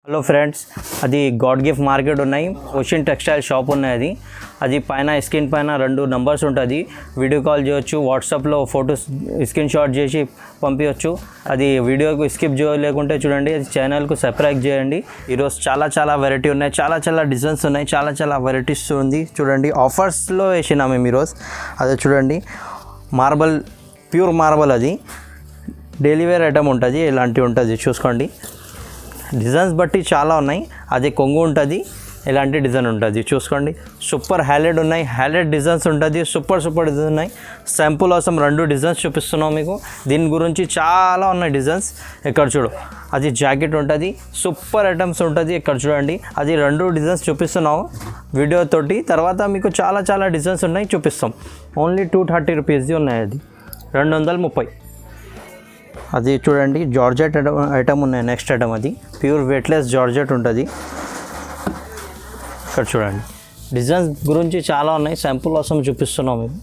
Hello friends, అది God gift market ఉన్నాయి. Ocean textile shop ఉన్నది. అది పైన స్క్రీన్ పైన 2 నంబర్స్ ఉంటుంది. వీడియో కాల్ చేయొచ్చు, వాట్సాప్లో ఫొటోస్ స్క్రీన్ షాట్ చేసి పంపించవచ్చు. అది వీడియోకు స్కిప్ చేయలేకుంటే చూడండి, అది ఛానల్కు సబ్స్క్రైబ్ చేయండి. ఈరోజు చాలా వెరైటీ ఉన్నాయి, చాలా డిజైన్స్ ఉన్నాయి, చాలా వెరైటీస్ ఉంది. చూడండి, ఆఫర్స్లో వేసినా మేము ఈరోజు. అదే చూడండి, మార్బల్, ప్యూర్ మార్బల్, అది డైలీ వేర్ ఐటమ్ ఉంటుంది. ఇలాంటివి ఉంటుంది, చూసుకోండి. డిజైన్స్ బట్టి చాలా ఉన్నాయి. అది కొంగు ఉంటుంది, ఇలాంటి డిజైన్ ఉంటుంది, చూసుకోండి. సూపర్ హైలైట్ ఉన్నాయి, హైలైట్ డిజైన్స్ ఉంటుంది. సూపర్ డిజైన్ ఉన్నాయి. శాంపుల్ కోసం 2 డిజైన్స్ చూపిస్తున్నాం మీకు. దీని గురించి చాలా ఉన్నాయి డిజైన్స్. ఇక్కడ చూడు, అది జాకెట్ ఉంటుంది, సూపర్ ఐటమ్స్ ఉంటుంది. ఇక్కడ చూడండి, అది 2 డిజైన్స్ చూపిస్తున్నాము వీడియో తోటి. తర్వాత మీకు చాలా డిజైన్స్ ఉన్నాయి, చూపిస్తాం. ఓన్లీ 230 రూపీస్ది ఉన్నాయి. అది 230. అది చూడండి, జార్జెట్ ఐటమ్ ఉన్నాయి. నెక్స్ట్ ఐటమ్ అది ప్యూర్ వెయిట్లెస్ జార్జెట్ ఉంటుంది. ఇక్కడ చూడండి, డిజైన్స్ గురించి చాలా ఉన్నాయి. శాంపుల్ కోసం చూపిస్తున్నాం మేము.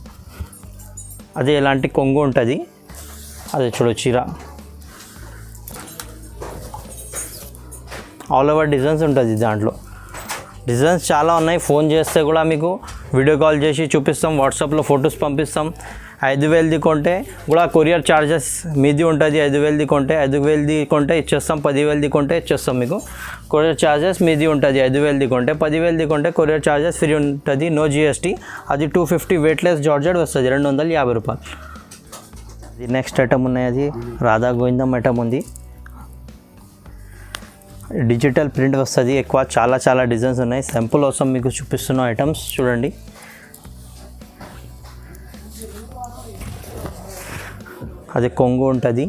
అది ఎలాంటి కొంగు ఉంటుంది. అది చూడు, చీర ఆల్ ఓవర్ డిజైన్స్ ఉంటుంది. దాంట్లో డిజైన్స్ చాలా ఉన్నాయి. ఫోన్ చేస్తే కూడా మీకు వీడియో కాల్ చేసి చూపిస్తాం, వాట్సాప్లో ఫొటోస్ పంపిస్తాం. 5,000ది కొంటే కూడా కొరియర్ ఛార్జెస్ మీది ఉంటుంది. 5,000ది కొంటే ఇచ్చేస్తాం. 10,000ది కొంటే ఇచ్చేస్తాం మీకు. కొరియర్ ఛార్జెస్ మీది ఉంటుంది. 5,000ది కొంటే, 10,000ది కొంటే కొరియర్ ఛార్జెస్ ఫ్రీ ఉంటుంది, నో GST. అది 250 వెయిట్లెస్ జార్జెట్ వస్తుంది, 250 రూపాయలు. అది నెక్స్ట్ ఐటమ్ ఉన్నాయి. అది రాధా గోవిందం ఐటమ్ ఉంది. డిజిటల్ ప్రింట్ వస్తుంది ఎక్కువ. చాలా డిజైన్స్ ఉన్నాయి. శాంపుల్ కోసం మీకు చూపిస్తున్న ఐటమ్స్ చూడండి. అది కొంగు ఉంటుంది,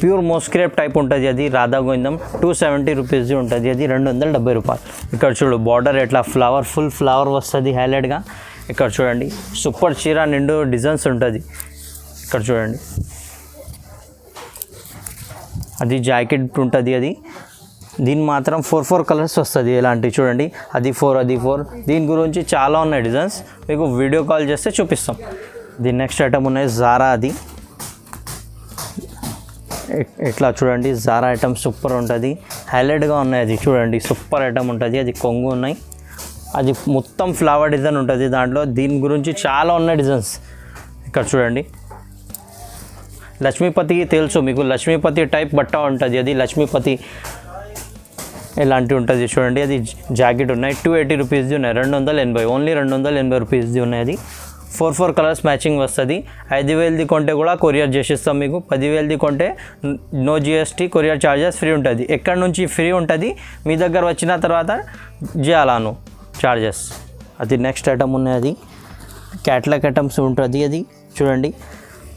ప్యూర్ మోస్క్రేప్ టైప్ ఉంటుంది. అది రాధా గోవిందం 270 రూపీస్ది ఉంటుంది. అది 270 రూపాయలు. ఇక్కడ చూడు, బార్డర్ ఎట్లా ఫుల్ ఫ్లవర్ వస్తుంది హైలైట్గా. ఇక్కడ చూడండి, సూపర్ చీర నిండు డిజైన్స్ ఉంటుంది. ఇక్కడ చూడండి, అది జాకెట్ ఉంటుంది. అది దీని మాత్రం 4 కలర్స్ వస్తుంది. ఇలాంటివి చూడండి, అది 4. దీని గురించి చాలా ఉన్నాయి డిజైన్స్. మీకు వీడియో కాల్ చేస్తే చూపిస్తాం. దీని నెక్స్ట్ ఐటమ్ ఉన్నాయి, జారా. అది ఇట్లా చూడండి, జారా ఐటమ్ సూపర్ ఉంటుంది, హైలైట్గా ఉన్నాయి. అది చూడండి, సూపర్ ఐటమ్ ఉంటుంది. అది కొంగు ఉన్నాయి. అది మొత్తం ఫ్లవర్ డిజైన్ ఉంటుంది దాంట్లో. దీని గురించి చాలా ఉన్నాయి డిజైన్స్. ఇక్కడ చూడండి, లక్ష్మీపతికి తెలుసు మీకు, లక్ష్మీపతి టైప్ బట్ట ఉంటుంది. అది లక్ష్మీపతి ఇలాంటివి ఉంటుంది. చూడండి, అది జాకెట్ ఉన్నాయి. 280 రూపీస్ది ఉన్నాయి. 280, ఓన్లీ 280 రూపీస్ది ఉన్నాయి. అది 4 కలర్స్ మ్యాచింగ్ వస్తుంది. 5,000ది కొంటే కూడా కొరియర్ చేసిస్తాం మీకు. 10,000ది కొంటే no GST, courier charges free ఉంటుంది. ఎక్కడి నుంచి ఫ్రీ ఉంటుంది, మీ దగ్గర వచ్చిన తర్వాత చేయాలను ఛార్జెస్. అది నెక్స్ట్ ఐటమ్ ఉన్నాయి. అది క్యాట్లాగ్ ఐటమ్స్ ఉంటుంది. అది చూడండి,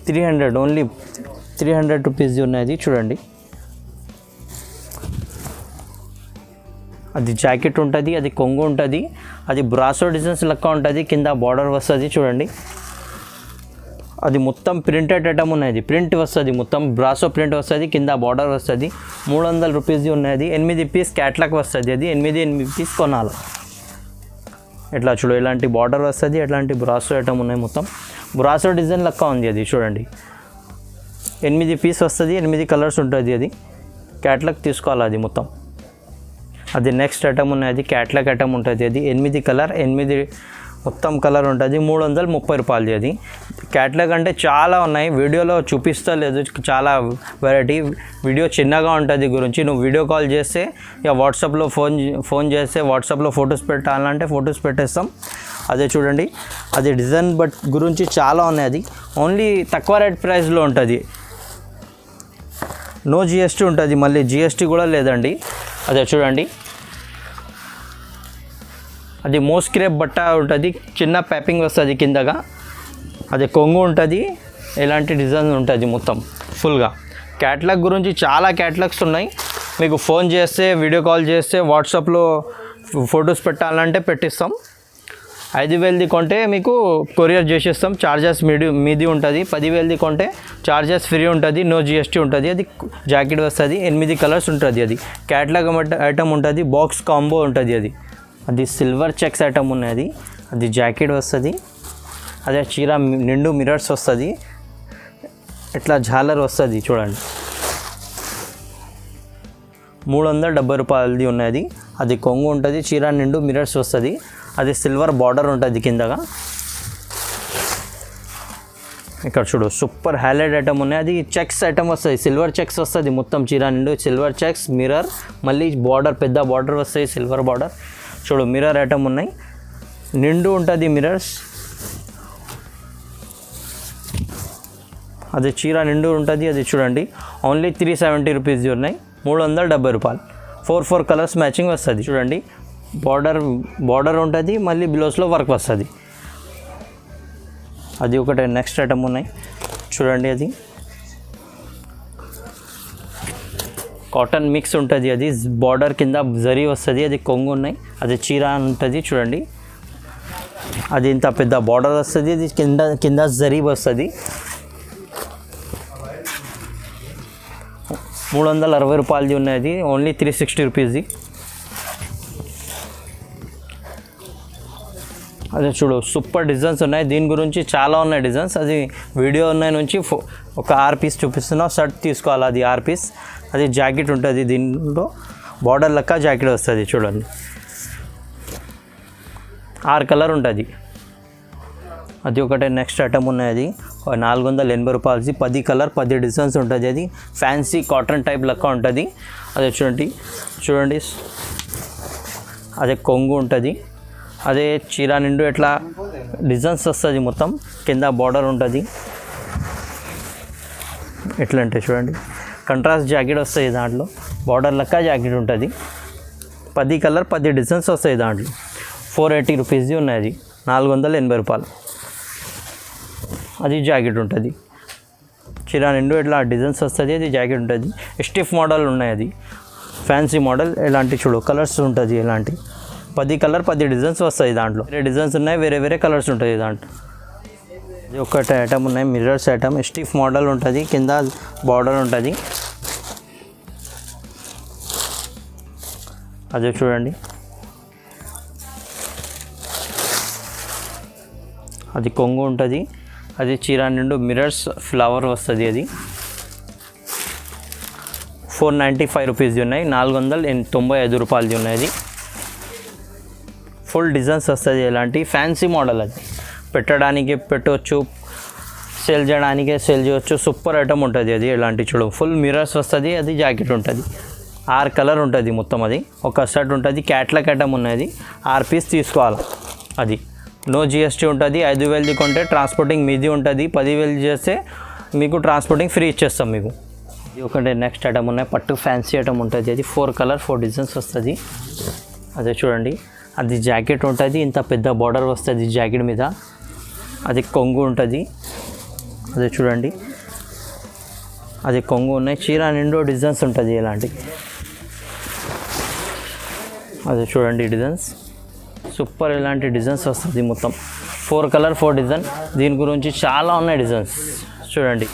300, ఓన్లీ 300 రూపీస్ది ఉన్నాయి. అది చూడండి, అది జాకెట్ ఉంటుంది. అది కొంగు ఉంటుంది. అది బ్రాసో డిజైన్స్ లెక్క ఉంటుంది. కింద బార్డర్ వస్తుంది చూడండి. అది మొత్తం ప్రింటెడ్ ఐటమ్ ఉన్నది. ప్రింట్ వస్తుంది, మొత్తం బ్రాసో ప్రింట్ వస్తుంది. కింద బార్డర్ వస్తుంది. 300 రూపీస్ది ఉన్నది. 8 పీస్ క్యాట్లాగ్ వస్తుంది. అది 8 పీస్ కొనాలి. ఇట్లా చూడు, ఇలాంటి బార్డర్ వస్తుంది. ఇట్లాంటి బ్రాసో ఐటమ్ ఉన్నాయి. మొత్తం బ్రాసో డిజైన్ లెక్క ఉంది. అది చూడండి, 8 పీస్ వస్తుంది. 8 కలర్స్ ఉంటుంది. అది క్యాట్లాగ్ తీసుకోవాలి. అది మొత్తం. అది నెక్స్ట్ ఐటమ్ ఉన్నది, క్యాట్లాగ్ ఐటమ్ ఉంటుంది. అది 8 కలర్, 8 మొత్తం కలర్ ఉంటుంది. 330 రూపాయలది. అది క్యాట్లాగ్ అంటే చాలా ఉన్నాయి, వీడియోలో చూపిస్తలేదు. చాలా వెరైటీ. వీడియో చిన్నగా ఉంటుంది గురించి. నువ్వు వీడియో కాల్ చేస్తే, ఇక వాట్సాప్లో ఫోన్ చేస్తే వాట్సాప్లో ఫొటోస్ పెట్టాలంటే ఫొటోస్ పెట్టేస్తాం. అదే చూడండి, అది డిజైన్ గురించి చాలా ఉన్నాయి. అది ఓన్లీ తక్కువ రేట్ ప్రైస్లో ఉంటుంది. నో GST ఉంటుంది. మళ్ళీ GST కూడా లేదండి. అదే చూడండి, అది మోస్క్రేప్ బట్ట ఉంటుంది. చిన్న ప్యాపింగ్ వస్తుంది కిందగా. అది కొంగు ఉంటుంది. ఇలాంటి డిజైన్ ఉంటుంది మొత్తం ఫుల్గా. క్యాట్లాగ్ గురించి చాలా క్యాట్లాగ్స్ ఉన్నాయి. మీకు ఫోన్ చేస్తే, వీడియో కాల్ చేస్తే, వాట్సాప్లో ఫొటోస్ పెట్టాలంటే పెట్టిస్తాం. 5,000ది కొంటే మీకు కొరియర్ చేసేస్తాం. ఛార్జెస్ మీది ఉంటుంది. 10,000ది కొంటే ఛార్జెస్ ఫ్రీ ఉంటుంది, నో GST ఉంటుంది. అది జాకెట్ వస్తుంది. 8 కలర్స్ ఉంటుంది. అది క్యాట్లాగ్ ఐటమ్ ఉంటుంది. బాక్స్ కాంబో ఉంటుంది. అది సిల్వర్ చెక్స్ ఐటమ్ ఉన్నది. అది జాకెట్ వస్తుంది. అదే చీర నిండు మిరర్స్ వస్తుంది. ఇట్లా జాలర్ వస్తుంది చూడండి. 370 రూపాయలది ఉన్నది. అది కొంగు ఉంటుంది, చీర నిండు మిరర్స్ వస్తుంది. అది సిల్వర్ బార్డర్ ఉంటుంది కిందగా. ఇక్కడ చూడు సూపర్ హైలైట్ ఐటమ్ ఉన్నాయి. అది చెక్స్ ఐటమ్ వస్తుంది, సిల్వర్ చెక్స్ వస్తుంది మొత్తం చీర నిండు. సిల్వర్ చెక్స్ మిర్రర్, మళ్ళీ బార్డర్ పెద్ద బార్డర్ వస్తాయి, సిల్వర్ బార్డర్. చూడు మిర్రర్ ఐటమ్ ఉన్నాయి, నిండు ఉంటుంది మిర్రర్స్. అది చీర నిండు ఉంటుంది. అది చూడండి ఓన్లీ 370 రూపీస్ ఉన్నాయి, 370 రూపాయలు. 4 కలర్స్ మ్యాచింగ్ వస్తుంది. చూడండి బార్డర్ ఉంటుంది, మళ్ళీ బ్లౌజ్లో వర్క్ వస్తుంది. అది ఒకటి నెక్స్ట్ ఐటమ్ ఉన్నాయి చూడండి. అది కాటన్ మిక్స్ ఉంటుంది, అది బార్డర్ కింద జరీ వస్తుంది. అది కొంగు ఉన్నాయి, అది చీర ఉంటుంది చూడండి. అది ఇంత పెద్ద బార్డర్ వస్తుంది, అది కింద జరీ వస్తుంది. 360 రూపాయలది ఉన్నది, ఓన్లీ 360 రూపీస్ది. అదే చూడు సూపర్ డిజైన్స్ ఉన్నాయి, దీని గురించి చాలా ఉన్నాయి డిజైన్స్. అది వీడియో ఉన్నాయి నుంచి ఒక 6 పీస్ చూపిస్తున్నావు, షర్ట్ తీసుకోవాలి. అది 6 పీస్. అది జాకెట్ ఉంటుంది, దీంట్లో బార్డర్ లెక్క జాకెట్ వస్తుంది చూడండి. 6 కలర్ ఉంటుంది. అది ఒకటే నెక్స్ట్ ఐటమ్ ఉన్నాయి, అది 480 రూపాయలది. 10 కలర్ 10 డిజైన్స్ ఉంటుంది. అది ఫ్యాన్సీ కాటన్ టైప్ లెక్క ఉంటుంది. అదే చూడండి అదే కొంగు ఉంటుంది. అదే చీర నిండు ఎట్లా డిజైన్స్ వస్తుంది, మొత్తం కింద బార్డర్ ఉంటుంది. ఎట్లా అంటే చూడండి కంట్రాస్ట్ జాకెట్ వస్తుంది, దాంట్లో బార్డర్ లెక్క జాకెట్ ఉంటుంది. 10 కలర్ 10 డిజైన్స్ వస్తాయి దాంట్లో. 480 రూపీస్ది ఉన్నాయి, అది 480 రూపాయలు. అది జాకెట్ ఉంటుంది, చీర నిండు ఇట్లా డిజైన్స్ వస్తుంది. అది జాకెట్ ఉంటుంది. స్టిఫ్ మోడల్ ఉన్నాయి, అది ఫ్యాన్సీ మోడల్. ఎలాంటి చూడు కలర్స్ ఉంటుంది, ఎలాంటి 10 కలర్ 10 డిజైన్స్ వస్తాయి దాంట్లో. వేరే డిజైన్స్ ఉన్నాయి, వేరే కలర్స్ ఉంటాయి దాంట్లో. ఇది ఒకటి ఐటమ్ ఉన్నాయి, మిర్రర్స్ ఐటమ్. స్టిఫ్ మోడల్ ఉంటుంది, కింద బార్డర్ ఉంటుంది. అదే చూడండి అది కొంగు ఉంటుంది. అది చీర నిండు మిర్రర్స్ ఫ్లవర్ వస్తుంది. అది 495 రూపీస్ది ఉన్నాయి, 495 రూపాయలది ఉన్నాయి. అది ఫుల్ డిజైన్స్ వస్తుంది, ఎలాంటి ఫ్యాన్సీ మోడల్. అది పెట్టడానికి పెట్టవచ్చు, సేల్ చేయడానికి సేల్ చేయవచ్చు. సూపర్ ఐటమ్ ఉంటుంది. అది ఎలాంటి చూడు ఫుల్ మిర్రర్స్ వస్తుంది. అది జాకెట్ ఉంటుంది, 6 కలర్ ఉంటుంది మొత్తం. అది ఒక షర్ట్ ఉంటుంది, క్యాట్లాగ్ ఐటమ్ ఉన్నది. 6 పీస్ తీసుకోవాలి. అది నో జిఎస్టీ ఉంటుంది. 5,000ది కొంటే ట్రాన్స్పోర్టింగ్ మీది ఉంటుంది. 10,000 చేస్తే మీకు ట్రాన్స్పోర్టింగ్ ఫ్రీ ఇచ్చేస్తాం మీకు. ఇది ఒకటి నెక్స్ట్ ఐటమ్ ఉన్నాయి, పట్టు ఫ్యాన్సీ ఐటమ్ ఉంటుంది. అది 4 కలర్ 4 డిజైన్స్ వస్తుంది. అదే చూడండి అది జాకెట్ ఉంటుంది, ఇంత పెద్ద బార్డర్ వస్తుంది జాకెట్ మీద. అది కొంగు ఉంటుంది. అదే చూడండి అది కొంగు ఉన్నాయి, చీర నిండు డిజైన్స్ ఉంటుంది ఎలాంటి. అదే చూడండి డిజైన్స్ సూపర్, ఇలాంటి డిజైన్స్ వస్తుంది మొత్తం. 4 కలర్ 4 డిజైన్. దీని గురించి చాలా ఉన్నాయి డిజైన్స్ చూడండి.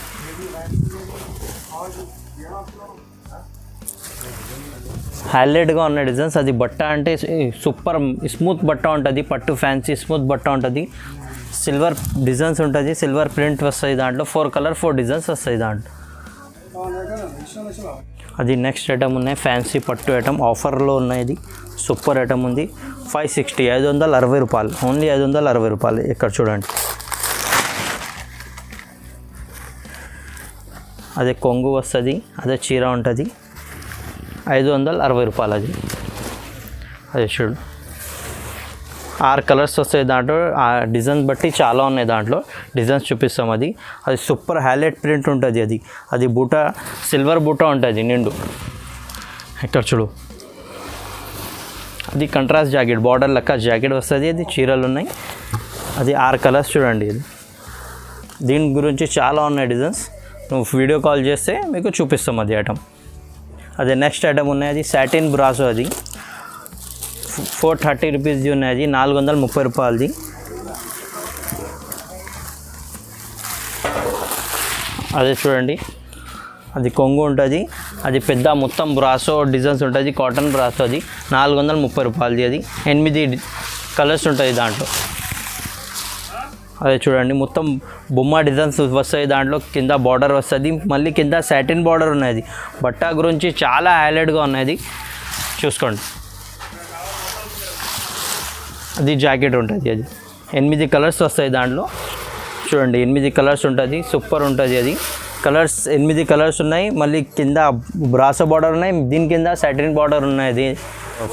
హైలైట్గా ఉన్న డిజైన్స్. అది బట్ట అంటే సూపర్ స్మూత్ బట్ట ఉంటుంది, పట్టు ఫ్యాన్సీ స్మూత్ బట్ట ఉంటుంది. సిల్వర్ డిజైన్స్ ఉంటుంది, సిల్వర్ ప్రింట్ వస్తాయి దాంట్లో. 4 కలర్ 4 డిజైన్స్ వస్తాయి దాంట్లో. అది నెక్స్ట్ ఐటమ్ ఉన్నాయి, ఫ్యాన్సీ పట్టు ఐటమ్ ఆఫర్లో ఉన్నాయి. ఇది సూపర్ ఐటమ్ ఉంది. 560 560 రూపాయలు, ఓన్లీ 560 రూపాయలు. ఇక్కడ చూడండి అదే కొంగు వస్తుంది, అదే చీర ఉంటుంది. 560 రూపాయలు. అది అదే చూడు 6 కలర్స్ వస్తాయి దాంట్లో. ఆ డిజైన్స్ బట్టి చాలా ఉన్నాయి దాంట్లో, డిజైన్స్ చూపిస్తాం. అది సూపర్ హైలైట్ ప్రింట్ ఉంటుంది. అది బూటా సిల్వర్ బూటా ఉంటుంది నిండు. ఇక్కడ చూడు అది కంట్రాస్ట్ జాకెట్, బార్డర్ లెక్క జాకెట్ వస్తుంది. అది చీరలు ఉన్నాయి. అది 6 కలర్స్ చూడండి. ఇది దీని గురించి చాలా ఉన్నాయి డిజైన్స్. నువ్వు వీడియో కాల్ చేస్తే మీకు చూపిస్తాం అది ఐటమ్. అదే నెక్స్ట్ ఐటమ్ ఉన్నాయి, అది సాటిన్ బ్రాసో. అది 430 రూపీస్ది ఉన్నాయి, అది 430 రూపాయలది. అదే చూడండి అది కొంగు ఉంటుంది. అది పెద్ద మొత్తం బ్రాసో డిజైన్స్ ఉంటుంది, కాటన్ బ్రాసో. అది 430 రూపాయలది. అది 8 కలర్స్ ఉంటుంది దాంట్లో. అదే చూడండి, మొత్తం బొమ్మ డిజైన్స్ వస్తాయి, దాంట్లో కింద బార్డర్ వస్తుంది, మళ్ళీ కింద సాటిన్ బార్డర్ ఉన్నది. బట్ట గురించి చాలా హైలైట్గా ఉన్నది, చూసుకోండి. అది జాకెట్ ఉంటుంది, అది 8 కలర్స్ వస్తాయి దాంట్లో. చూడండి 8 కలర్స్ ఉంటుంది, సూపర్ ఉంటుంది. అది కలర్స్ 8 కలర్స్ ఉన్నాయి, మళ్ళీ కింద బ్రాసో బార్డర్ ఉన్నాయి, దీని కింద సాటిన్ బార్డర్ ఉన్నది.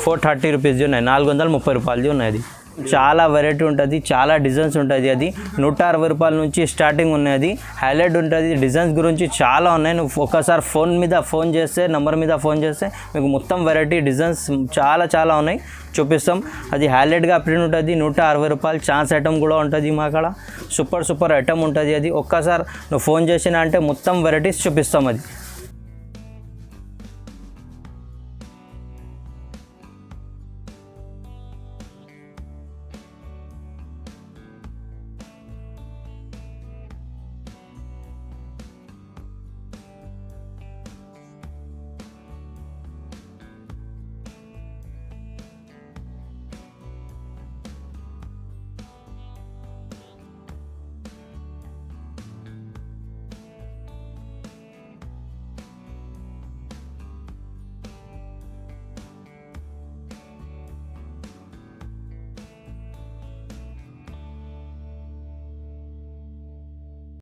430 రూపీస్ది ఉన్నాయి, 430 రూపాయలది ఉన్నది. చాలా వెరైటీ ఉంటుంది, చాలా డిజైన్స్ ఉంటుంది. అది 160 రూపాయల నుంచి స్టార్టింగ్ ఉన్నది, హైలైట్ ఉంటుంది. డిజైన్స్ గురించి చాలా ఉన్నాయి. నువ్వు ఒకసారి ఫోన్ చేస్తే, నంబర్ మీద ఫోన్ చేస్తే మీకు మొత్తం వెరైటీ డిజైన్స్ చాలా ఉన్నాయి, చూపిస్తాం. అది హైలైట్గా ప్రింట్ ఉంటుంది, 160 రూపాయలు. ఛాన్స్ ఐటమ్ కూడా ఉంటుంది మా కాడ, సూపర్ ఐటమ్ ఉంటుంది. అది ఒక్కసారి నువ్వు ఫోన్ చేసినా అంటే మొత్తం వెరైటీస్ చూపిస్తాం. అది